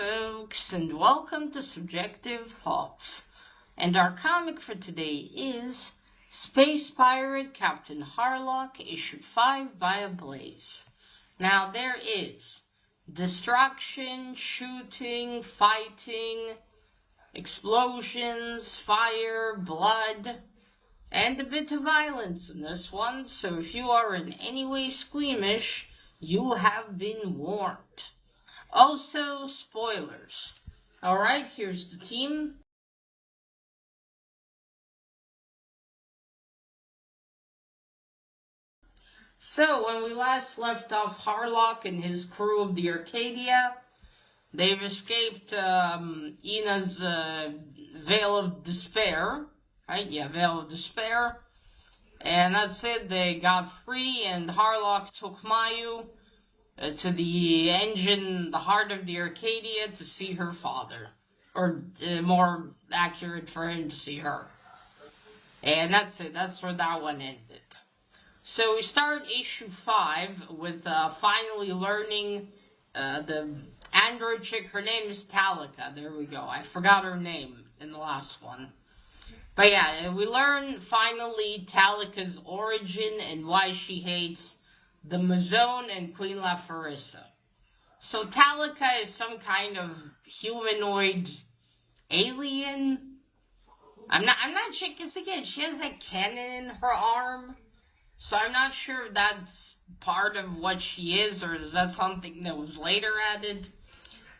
folks, and welcome to Subjective Thoughts. And our comic for today is Space Pirate Captain Harlock, issue 5 by Ablaze. Now there is destruction, shooting, fighting, explosions, fire, blood, and a bit of violence in this one, so if you are in any way squeamish, you have been warned. Also, spoilers. Alright, here's the team. So, when we last left off Harlock and his crew of the Arcadia, they've escaped Ina's Veil of Despair. Right? Yeah, Veil of Despair. And that's it, they got free, and Harlock took Mayu to the engine, the heart of the Arcadia, to see her father. Or more accurate for him to see her. And that's it, that's where that one ended. So we start issue 5 with finally learning the android chick. Her name is Talika. There we go. I forgot her name in the last one. But yeah, we learn finally Talika's origin and why she hates the Mazone and Queen Lafarissa. So Talika is some kind of humanoid alien. I'm not sure, because again, she has a cannon in her arm. So I'm not sure if that's part of what she is, or is that something that was later added.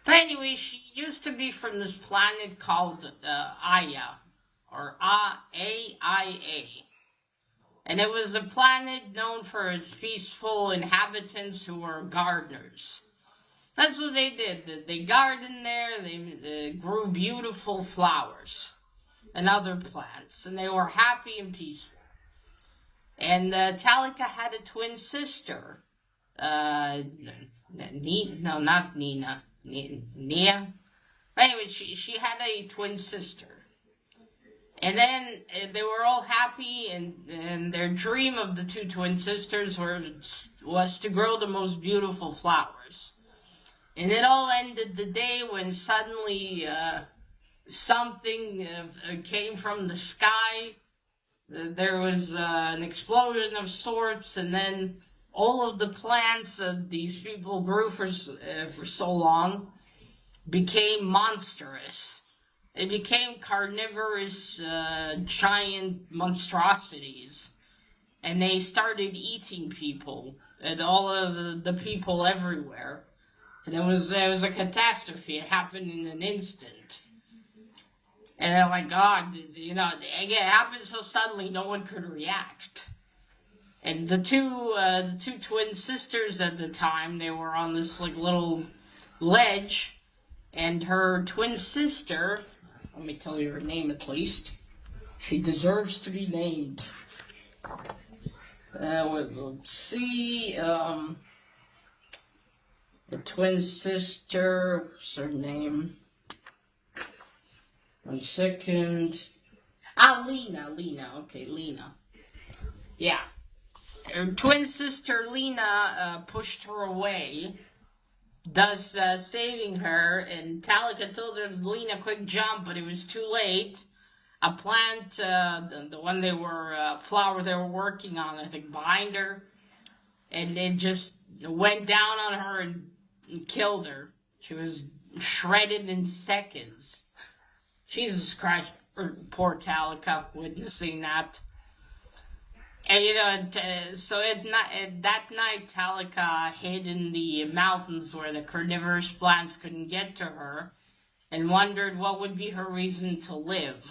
But anyway, she used to be from this planet called Aya, or AIA. And it was a planet known for its peaceful inhabitants who were gardeners. That's what they did. They gardened there, they grew beautiful flowers and other plants, and they were happy and peaceful. And Talika had a twin sister. Not Nina. Nia. Anyway, she had a twin sister. And then they were all happy, and their dream of the two twin sisters was to grow the most beautiful flowers. And it all ended the day when suddenly something came from the sky. There was an explosion of sorts, and then all of the plants that these people grew for so long became monstrous. They became carnivorous, giant monstrosities, and they started eating people, and all of the people everywhere. And it was a catastrophe. It happened in an instant. And oh my God, you know, again, it happened so suddenly no one could react. And the two twin sisters at the time, they were on this like little ledge, and her twin sister, let me tell you her name at least. She deserves to be named. Let's see. The twin sister, what's her name? 1 second. Lena. Okay, Lena. Yeah. Her twin sister, Lena, pushed her away, thus saving her, and Talika told her, Lena, quick jump, but it was too late. A plant, the one flower they were working on, I think, behind her, and it just went down on her and killed her. She was shredded in seconds. Jesus Christ, poor Talika, witnessing that. And, you know, so that night, Talika hid in the mountains where the carnivorous plants couldn't get to her, and wondered what would be her reason to live.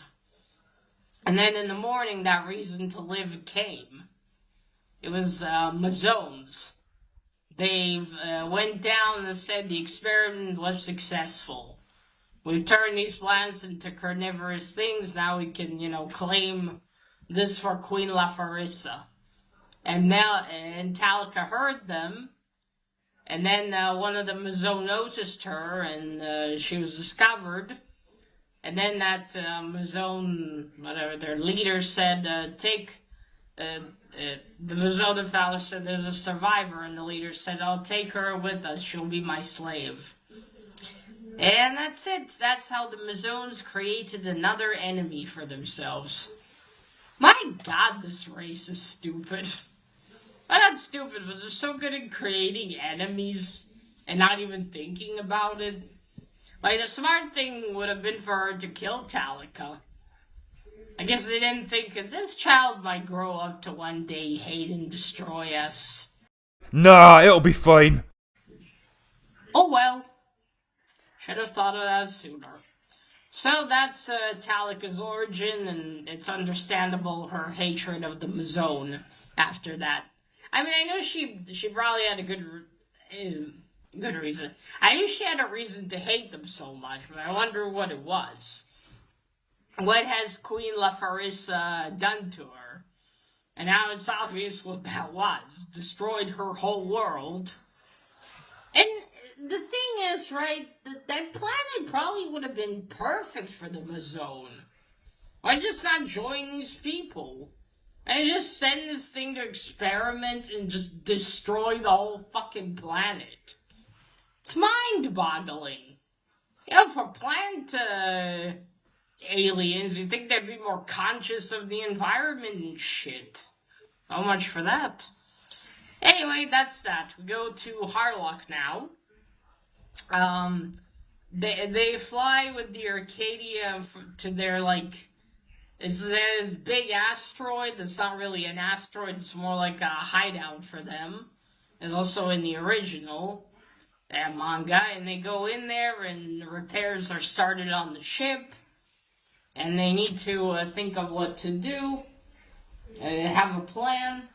And then in the morning, that reason to live came. It was Mazones. They went down and said the experiment was successful. We've turned these plants into carnivorous things. Now we can, you know, claim this for Queen Lafarissa. And Talika heard them. And then one of the Mazone noticed her, and she was discovered. And then that Mazone, whatever, their leader said, the Mazone fellow said, there's a survivor. And the leader said, I'll take her with us. She'll be my slave. And that's it. That's how the Mazones created another enemy for themselves. My god, this race is stupid. Well, not stupid, but they're so good at creating enemies and not even thinking about it. Like, the smart thing would have been for her to kill Talica. I guess they didn't think that this child might grow up to one day hate and destroy us. Nah, it'll be fine. Oh well. Should have thought of that sooner. So that's Talica's origin, and it's understandable her hatred of the Mazone after that. I mean, I know she probably had a good reason. I knew she had a reason to hate them so much, but I wonder what it was. What has Queen Lafarissa done to her? And now it's obvious what that was. Destroyed her whole world. And the thing is, right, that planet probably would have been perfect for the Mazone. Why just not join these people? And just send this thing to experiment and just destroy the whole fucking planet. It's mind-boggling. You know, for plant aliens, you'd think they'd be more conscious of the environment and shit. Not much for that. Anyway, that's that. We go to Harlock now. They fly with the Arcadia to their, like, there's this big asteroid that's not really an asteroid, it's more like a hideout for them. It's also in the original manga, and they go in there and repairs are started on the ship, and they need to think of what to do, have a plan.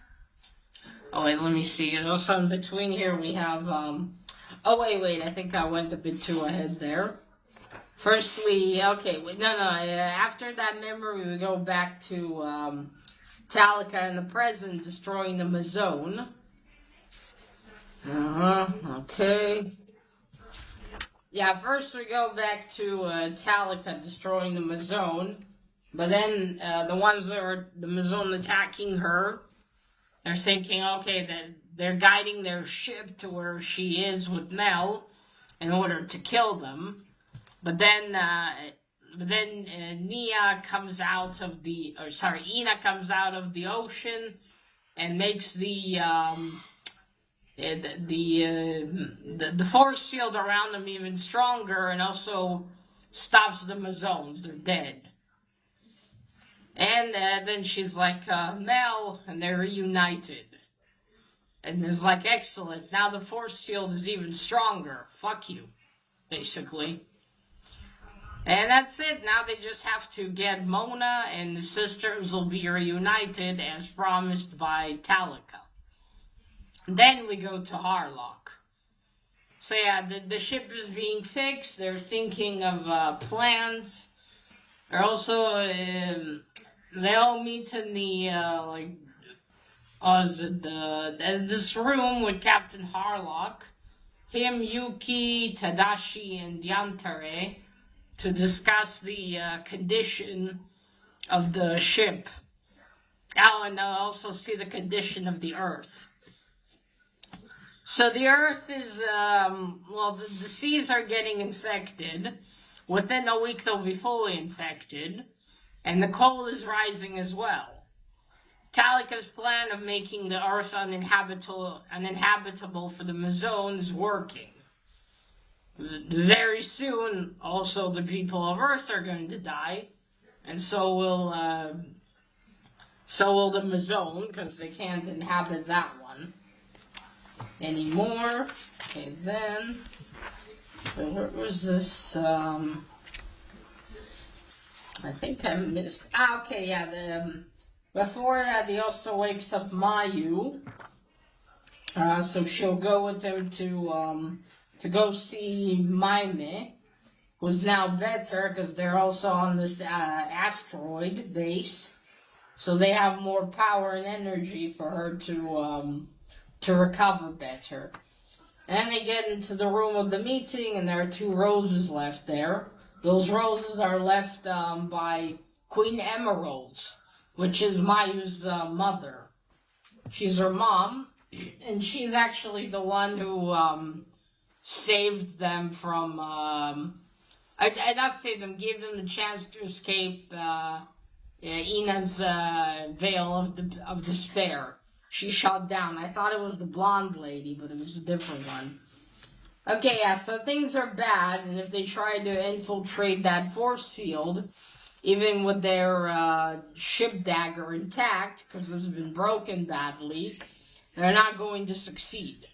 Oh wait, let me see, also in between here we have, oh wait, I think I went a bit too ahead there. Firstly, after that memory, we go back to Talica in the present destroying the Mazone. Okay. Yeah, first we go back to Talica destroying the Mazone, but then the ones that were the Mazone attacking her, they're thinking, okay, that they're guiding their ship to where she is with Mel in order to kill them. But then Ina comes out of the ocean and makes the force field around them even stronger, and also stops the Mazones. They're dead. And then she's like, Mel, and they're reunited. And it's like, excellent, now the force field is even stronger. Fuck you, basically. And that's it. Now they just have to get Mona, and the sisters will be reunited as promised by Talica. Then we go to Harlock. So yeah, the ship is being fixed. They're thinking of plans. They're also they all meet in the this room with Captain Harlock, him, Yuki, Tadashi, and Yantare, to discuss the condition of the ship. Oh, and also see the condition of the Earth. So the Earth is, the seas are getting infected. Within a week they'll be fully infected. And the cold is rising as well. Talica's plan of making the Earth uninhabitable for the Mazone is working. Very soon, also, the people of Earth are going to die, and so will the Mazone, because they can't inhabit that one anymore. Okay, then, where was this, I think I missed, okay, yeah, before that, he also wakes up Mayu, so she'll go with him to go see Maime, who's now better because they're also on this asteroid base, so they have more power and energy for her to recover better. And then they get into the room of the meeting, and there are 2 roses left there. Those roses are left by Queen Emeralds, which is Mayu's mother. She's her mom, and she's actually the one who saved them from I not save them, gave them the chance to escape Ina's veil of despair. She shot down. I thought it was the blonde lady, but it was a different one. Okay, yeah, so things are bad, and if they try to infiltrate that force field, even with their ship dagger intact, because it's been broken badly, they're not going to succeed.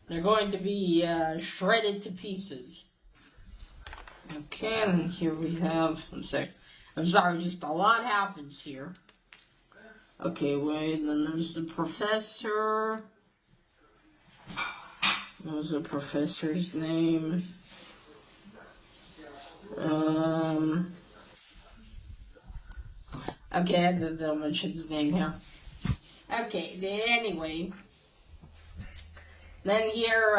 They're going to be shredded to pieces. Okay, and here we have, one sec. I'm sorry, just a lot happens here. Okay, wait, then there's the professor. What was the professor's name? Okay, I didn't mention his name here. Okay, anyway. Then here,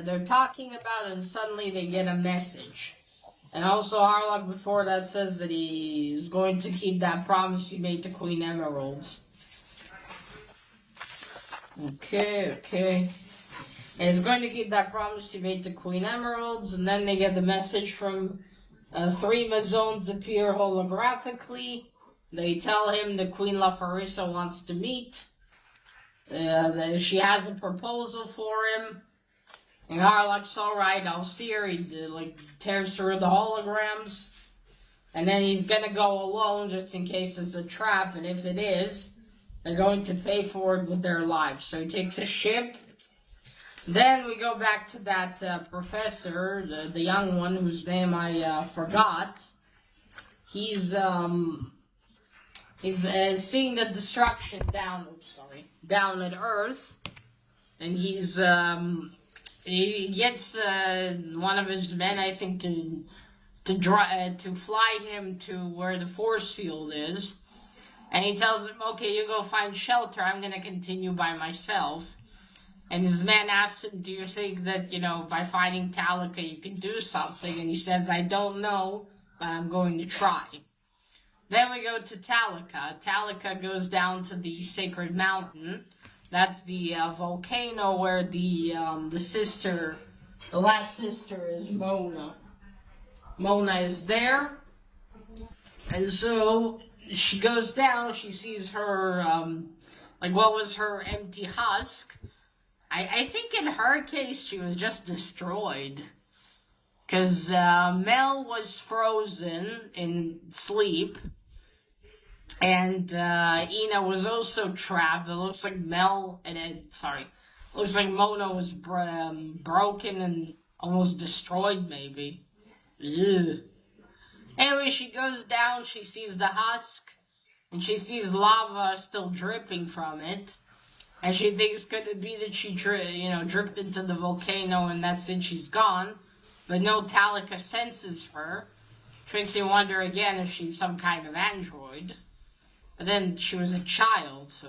they're talking about it, and suddenly they get a message. And also, Harlock before that says that he's going to keep that promise he made to Queen Emeralds. Okay. And he's going to keep that promise he made to Queen Emeralds, and then they get the message from 3 Maisons appear holographically. They tell him that Queen Lafarissa wants to meet. That she has a proposal for him. And Harlock's alright, I'll see her. He tears through the holograms. And then he's gonna go alone just in case it's a trap, and if it is, they're going to pay for it with their lives. So he takes a ship. Then we go back to that professor, the young one whose name I forgot. He's seeing the destruction down at Earth, and he gets one of his men, I think, to fly him to where the force field is, and he tells him, okay, you go find shelter, I'm going to continue by myself. And his man asks him, do you think that, by finding Talika you can do something? And he says, I don't know, but I'm going to try. Then we go to Talika. Talika goes down to the Sacred Mountain. That's the volcano where the last sister is Mona. Mona is there. And so she goes down, she sees her, what was her empty husk. I think in her case she was just destroyed. Because Mel was frozen in sleep. And Ina was also trapped. It looks like Mona was broken and almost destroyed, maybe. Ugh. Anyway, she goes down, she sees the husk, and she sees lava still dripping from it. And she thinks could it be that she dripped into the volcano and that's it, she's gone. But no, Talika senses her. Makes you wonder again if she's some kind of android. But then she was a child, so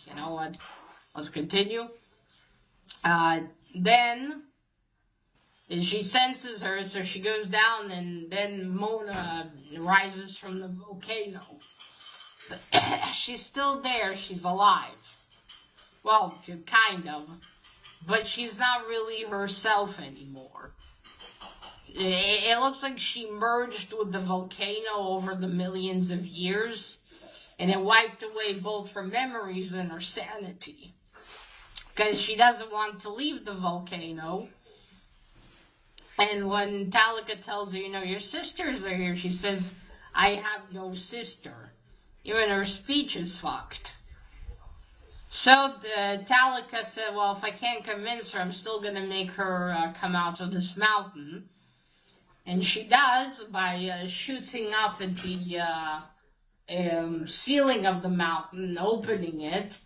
you know what? Let's continue. Then she senses her, so she goes down, and then Mona rises from the volcano. She's still there. She's alive. Well, kind of. But she's not really herself anymore. It looks like she merged with the volcano over the millions of years, and it wiped away both her memories and her sanity. Because she doesn't want to leave the volcano. And when Talika tells her, your sisters are here, she says, I have no sister. Even her speech is fucked. So Talika said, well, if I can't convince her, I'm still going to make her come out of this mountain. And she does by shooting up at the ceiling of the mountain, opening it,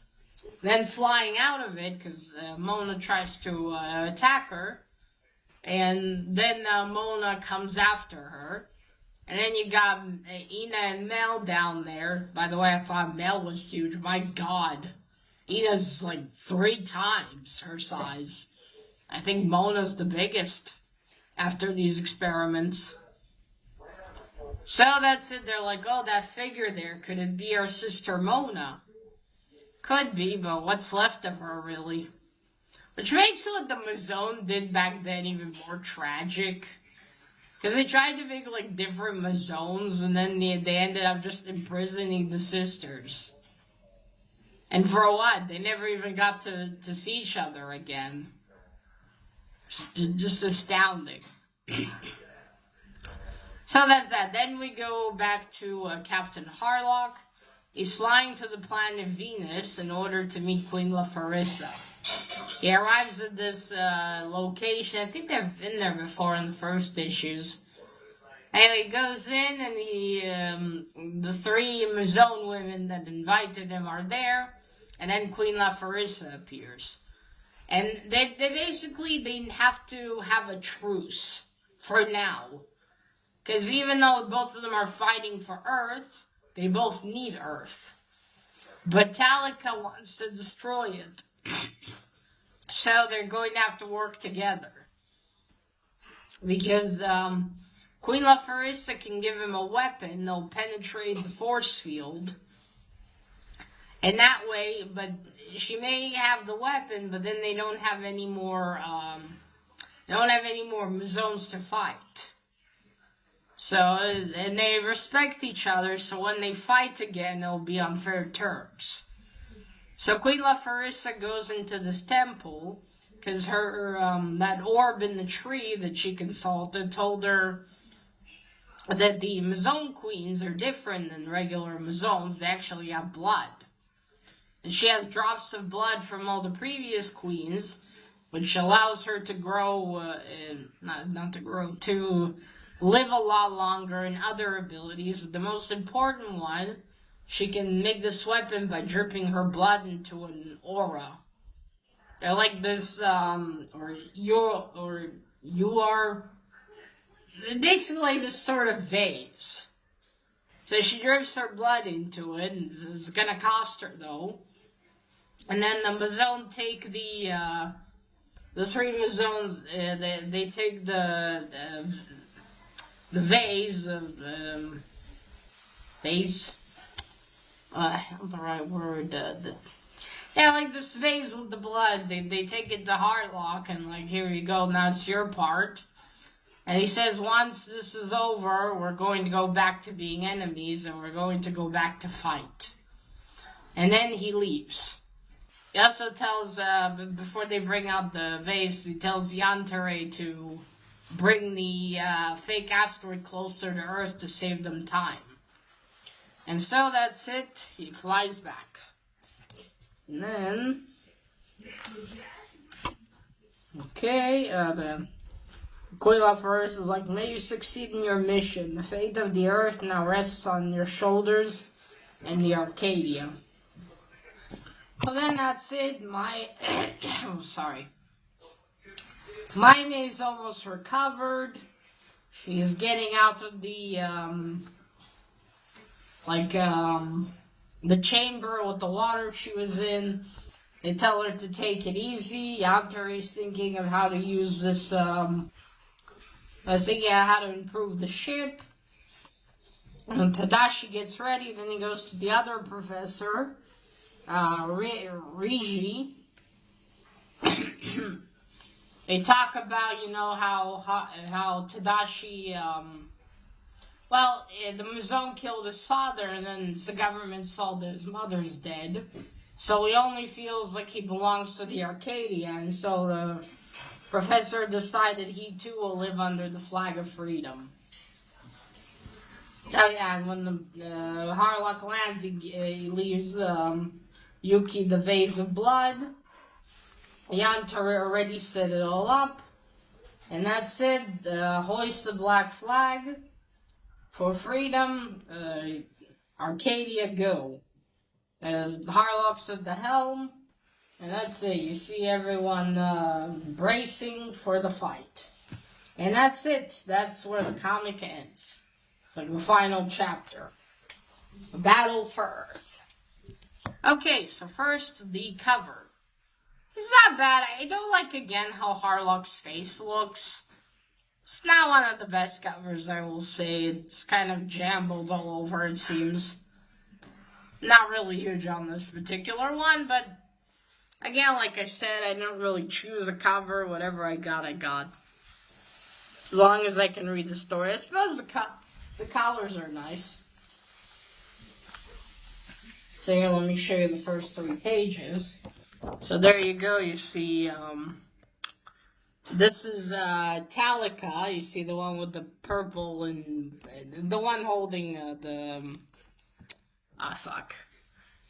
then flying out of it, because Mona tries to attack her. And then Mona comes after her. And then you got Ina and Mel down there. By the way, I thought Mel was huge. My God. Ina's 3 times her size. I think Mona's the biggest after these experiments. So that's it. They're like, oh, that figure there, could it be our sister Mona? Could be, but what's left of her, really? Which makes what the Maison did back then even more tragic. Because they tried to make, like, different Mazones, and then they ended up just imprisoning the sisters. And for what? They never even got to see each other again. Just astounding. So that's that. Then we go back to Captain Harlock. He's flying to the planet Venus in order to meet Queen Lafarissa. He arrives at this location. I think they've been there before in the first issues. And he goes in, and the three Mazone women that invited him are there, and then Queen Lafarissa appears. And they have to have a truce for now. Because even though both of them are fighting for Earth, they both need Earth. But Talika wants to destroy it. So they're going to have to work together. Because Queen Lafarissa can give him a weapon that'll penetrate the force field. And that way, but she may have the weapon, but then they don't have any more Mazones to fight. So, and they respect each other, so when they fight again, it'll be on fair terms. So Queen Lafarissa goes into this temple, because her, that orb in the tree that she consulted told her that the Mazone queens are different than regular Mazones. They actually have blood. And she has drops of blood from all the previous queens, which allows her to grow, to live a lot longer, and other abilities. The most important one, she can make this weapon by dripping her blood into an aura. They're like this, you are basically this sort of vase. So she drips her blood into it, and it's gonna cost her though. And then the Mazone take the three Mazones, they take the vase of, vase, not the right word, like this vase with the blood, they take it to Harlock, and like, here you go, now it's your part. And he says, once this is over, we're going to go back to being enemies, and we're going to go back to fight. And then he leaves. He also tells, before they bring out the vase, he tells Yantere to bring the fake asteroid closer to Earth to save them time. And so that's it. He flies back. And then, the Queen Lafarissa is like, may you succeed in your mission. The fate of the Earth now rests on your shoulders and the Arcadia. So then that's it. My May's almost recovered. She's getting out of the chamber with the water she was in. They tell her to take it easy. Yantere's thinking of how to use this, how to improve the ship. And Tadashi gets ready, then he goes to the other professor, Riji. They talk about, how Tadashi, the Mazone killed his father, and then it's the government's fault that his mother's dead. So he only feels like he belongs to the Arcadia, and so the professor decided he too will live under the flag of freedom. Oh yeah, and when the Harlock lands, he leaves Yuki the vase of blood. Yantere already set it all up. And that's it. Hoist the black flag for freedom. Arcadia, go. Harlock's at the helm. And that's it. You see everyone bracing for the fight. And that's it. That's where the comic ends. Like the final chapter. A battle for Earth. Okay, so first, the cover. It's not bad. I don't like, again, how Harlock's face looks. It's not one of the best covers, I will say. It's kind of jumbled all over, it seems. Not really huge on this particular one, but again, like I said, I didn't really choose a cover. Whatever I got, I got. As long as I can read the story. I suppose the colors are nice. So here, let me show you the first 3 pages. So there you go. You see, this is Talica. You see the one with the purple and the one holding the. Fuck.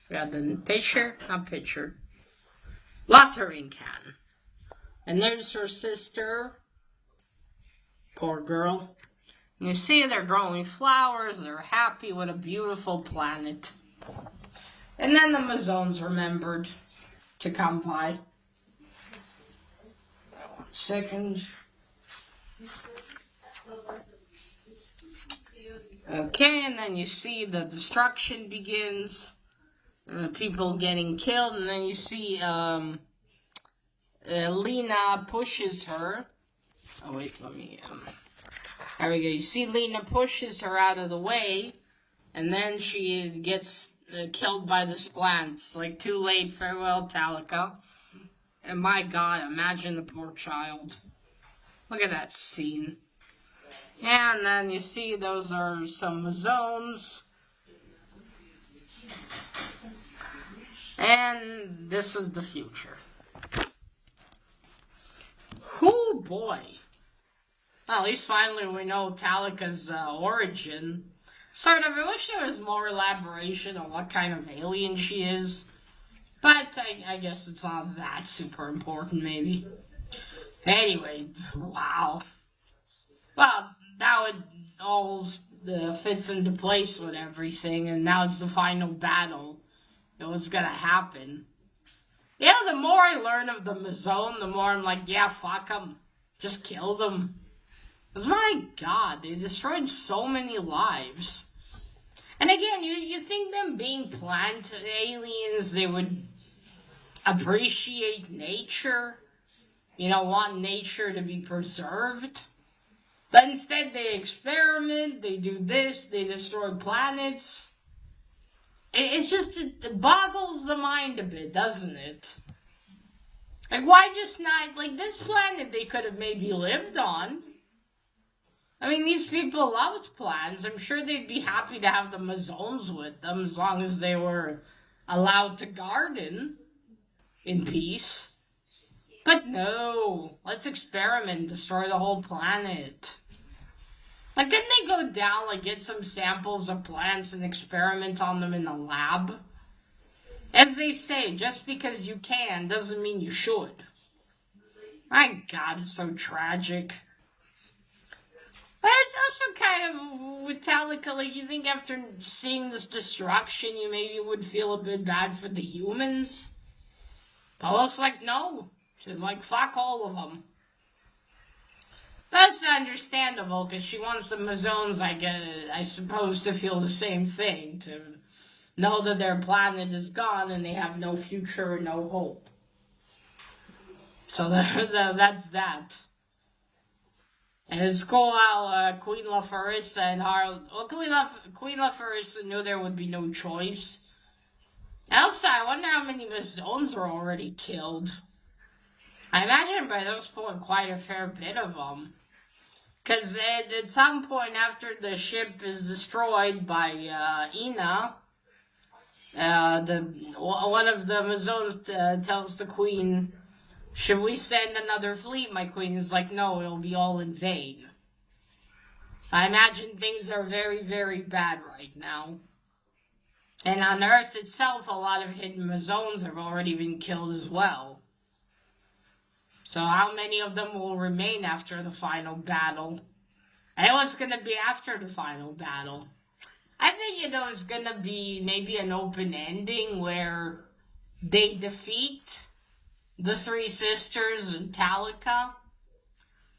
Forgot the pitcher? Not pitcher. Watering can. And there's her sister. Poor girl. And you see they're growing flowers. They're happy with a beautiful planet. And then the Mazones remembered to come by. 1 second. Okay, and then you see the destruction begins. People getting killed, and then you see Lena pushes her. Oh wait, let me. There we go. You see Lena pushes her out of the way, and then she gets killed by this plant. It's like too late. Farewell, Talica. And my God, imagine the poor child. Look at that scene. Yeah, and then you see those are some zones. And this is the future. Oh boy. Well, at least finally we know Talica's origin. Sort of, I wish there was more elaboration on what kind of alien she is. But I guess it's not that super important, maybe. Anyway, wow. Well, now it all fits into place with everything, and now it's the final battle. And what's gonna happen? Yeah, the more I learn of the Mazone, the more I'm like, yeah, fuck them. Just kill them. Because my God, they destroyed so many lives. And again, you think them being plant aliens, they would appreciate nature? You know, want nature to be preserved? But instead they experiment, they do this, they destroy planets. It's just, it boggles the mind a bit, doesn't it? Like, why just not, like, this planet they could have maybe lived on. I mean, these people loved plants. I'm sure they'd be happy to have the Mazones with them as long as they were allowed to garden in peace. But no, let's experiment, destroy the whole planet. Like, didn't they go down, like, get some samples of plants and experiment on them in the lab? As they say, just because you can doesn't mean you should. My God, it's so tragic. But it's also kind of with Talica, like, you think after seeing this destruction, you maybe would feel a bit bad for the humans? But looks like no. She's like, fuck all of them. That's understandable, because she wants the Mazones, I suppose, to feel the same thing, to know that their planet is gone and they have no future and no hope. So that's that. And it's cool how Queen Lafarissa and Harlock... Well, Queen Lafarissa knew there would be no choice. Also, I wonder how many Mazones were already killed. I imagine by this point quite a fair bit of them. Because at some point after the ship is destroyed by Ina, one of the Mazones tells the Queen, should we send another fleet? My Queen is like, no, it'll be all in vain. I imagine things are very, very bad right now. And on Earth itself, a lot of hidden Mazones have already been killed as well. So how many of them will remain after the final battle? And what's going to be after the final battle? I think, it's going to be maybe an open ending where they defeat the 3 sisters and Talica.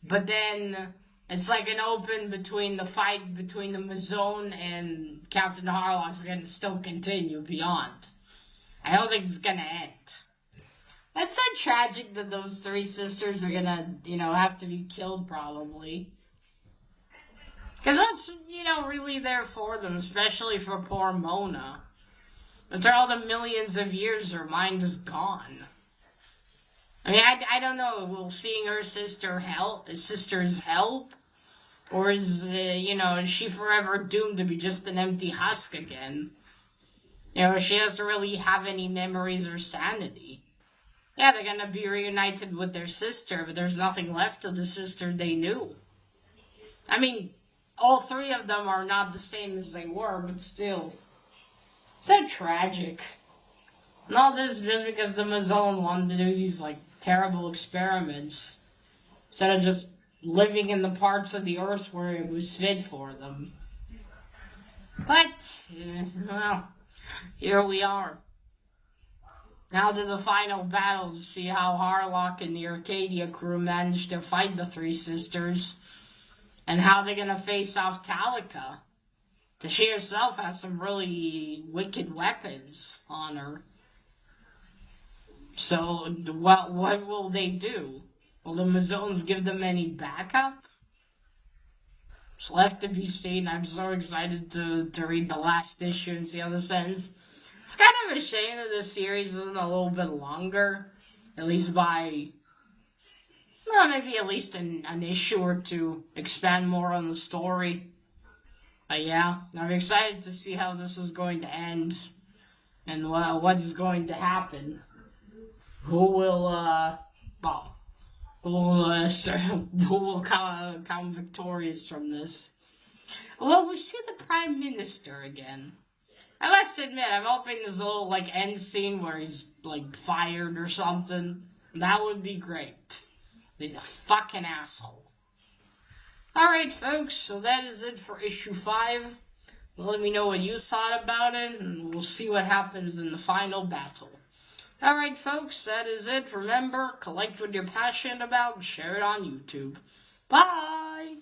But then it's like an open between the fight between the Mazone and Captain Harlock's going to still continue beyond. I don't think it's going to end. That's so tragic that those 3 sisters are gonna, have to be killed probably. Because that's, really there for them, especially for poor Mona. After all the millions of years, her mind is gone. I mean, I don't know, will seeing her sister's help? Or is she forever doomed to be just an empty husk again? She doesn't really have any memories or sanity. Yeah, they're gonna be reunited with their sister, but there's nothing left of the sister they knew. I mean, all three of them are not the same as they were, but still. It's so tragic. And all this just because the Mazone wanted to do these, terrible experiments. Instead of just living in the parts of the earth where it was fit for them. But, well, here we are. Now to the final battle to see how Harlock and the Arcadia crew managed to fight the three sisters. And how they're going to face off Talica. Because she herself has some really wicked weapons on her. So, what will they do? Will the Mazones give them any backup? It's left to be seen. I'm so excited to read the last issue and see how this ends. It's kind of a shame that this series isn't a little bit longer. At least by, maybe at least an issue or two. Expand more on the story. But yeah, I'm excited to see how this is going to end. And what is going to happen. Who will come victorious from this? Well, we see the Prime Minister again. I must admit, I'm hoping there's a little, end scene where he's, fired or something. That would be great. He's a fucking asshole. Alright, folks, so that is it for issue 5. Let me know what you thought about it, and we'll see what happens in the final battle. Alright, folks, that is it. Remember, collect what you're passionate about and share it on YouTube. Bye!